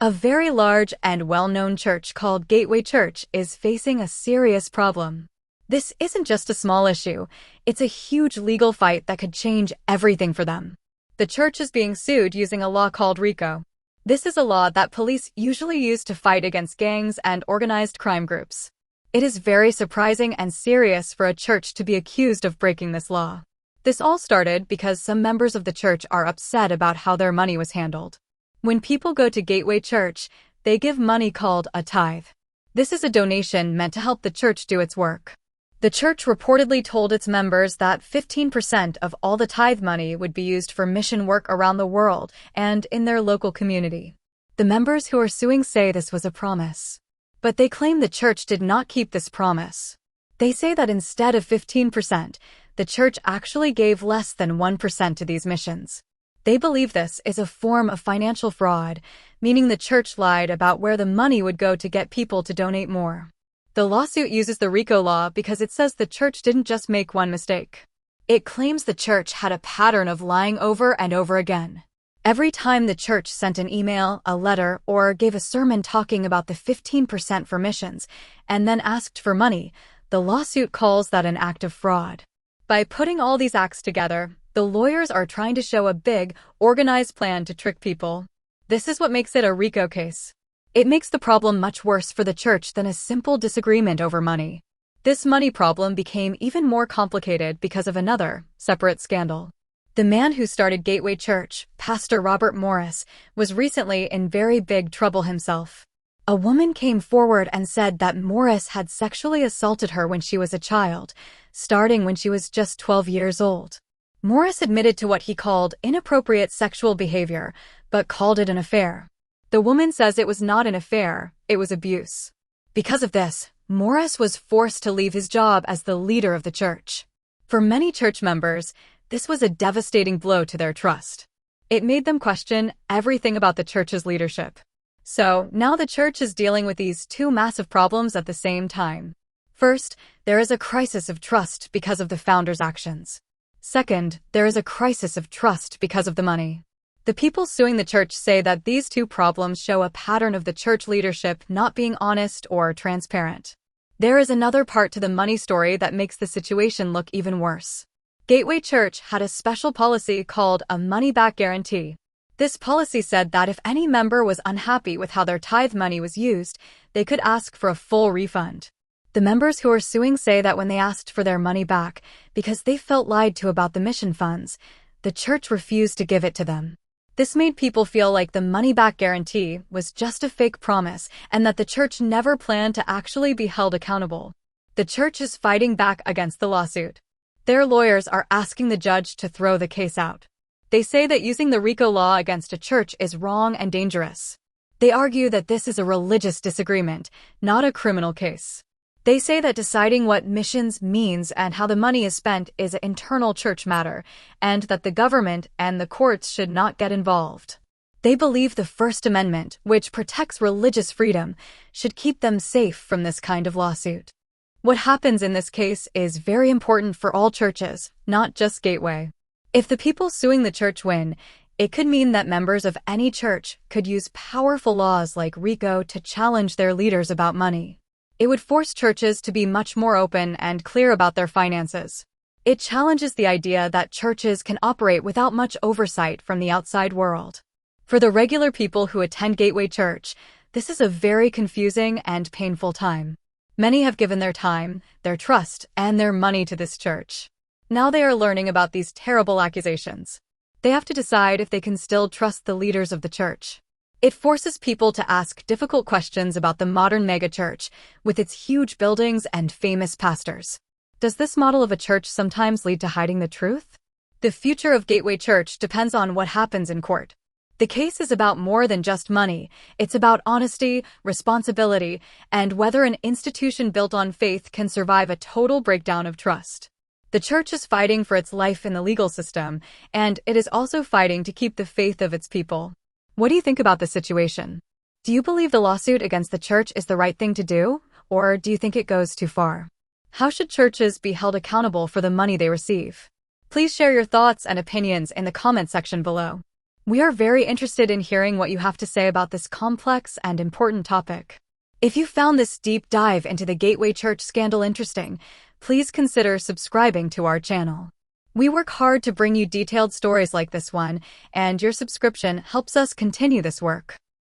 A very large and well-known church called Gateway Church is facing a serious problem. This isn't just a small issue, it's a huge legal fight that could change everything for them. The church is being sued using a law called RICO. This is a law that police usually use to fight against gangs and organized crime groups. It is very surprising and serious for a church to be accused of breaking this law. This all started because some members of the church are upset about how their money was handled. When people go to Gateway Church, they give money called a tithe. This is a donation meant to help the church do its work. The church reportedly told its members that 15% of all the tithe money would be used for mission work around the world and in their local community. The members who are suing say this was a promise. But they claim the church did not keep this promise. They say that instead of 15%, the church actually gave less than 1% to these missions. They believe this is a form of financial fraud, meaning the church lied about where the money would go to get people to donate more. The lawsuit uses the RICO law because it says the church didn't just make one mistake. It claims the church had a pattern of lying over and over again. Every time the church sent an email, a letter, or gave a sermon talking about the 15% for missions, and then asked for money, the lawsuit calls that an act of fraud. By putting all these acts together, the lawyers are trying to show a big, organized plan to trick people. This is what makes it a RICO case. It makes the problem much worse for the church than a simple disagreement over money. This money problem became even more complicated because of another, separate scandal. The man who started Gateway Church, Pastor Robert Morris, was recently in very big trouble himself. A woman came forward and said that Morris had sexually assaulted her when she was a child, starting when she was just 12 years old. Morris admitted to what he called inappropriate sexual behavior, but called it an affair. The woman says it was not an affair, it was abuse. Because of this, Morris was forced to leave his job as the leader of the church. For many church members, this was a devastating blow to their trust. It made them question everything about the church's leadership. So, now the church is dealing with these two massive problems at the same time. First, there is a crisis of trust because of the founder's actions. Second, there is a crisis of trust because of the money. The people suing the church say that these two problems show a pattern of the church leadership not being honest or transparent. There is another part to the money story that makes the situation look even worse. Gateway Church had a special policy called a money-back guarantee. This policy said that if any member was unhappy with how their tithe money was used, they could ask for a full refund. The members who are suing say that when they asked for their money back, because they felt lied to about the mission funds, the church refused to give it to them. This made people feel like the money-back guarantee was just a fake promise and that the church never planned to actually be held accountable. The church is fighting back against the lawsuit. Their lawyers are asking the judge to throw the case out. They say that using the RICO law against a church is wrong and dangerous. They argue that this is a religious disagreement, not a criminal case. They say that deciding what missions means and how the money is spent is an internal church matter, and that the government and the courts should not get involved. They believe the First Amendment, which protects religious freedom, should keep them safe from this kind of lawsuit. What happens in this case is very important for all churches, not just Gateway. If the people suing the church win, it could mean that members of any church could use powerful laws like RICO to challenge their leaders about money. It would force churches to be much more open and clear about their finances. It challenges the idea that churches can operate without much oversight from the outside world. For the regular people who attend Gateway Church, this is a very confusing and painful time. Many have given their time, their trust, and their money to this church. Now they are learning about these terrible accusations. They have to decide if they can still trust the leaders of the church. It forces people to ask difficult questions about the modern megachurch, with its huge buildings and famous pastors. Does this model of a church sometimes lead to hiding the truth? The future of Gateway Church depends on what happens in court. The case is about more than just money. It's about honesty, responsibility, and whether an institution built on faith can survive a total breakdown of trust. The church is fighting for its life in the legal system, and it is also fighting to keep the faith of its people. What do you think about this situation? Do you believe the lawsuit against the church is the right thing to do, or do you think it goes too far? How should churches be held accountable for the money they receive? Please share your thoughts and opinions in the comment section below. We are very interested in hearing what you have to say about this complex and important topic. If you found this deep dive into the Gateway Church scandal interesting, please consider subscribing to our channel. We work hard to bring you detailed stories like this one, and your subscription helps us continue this work.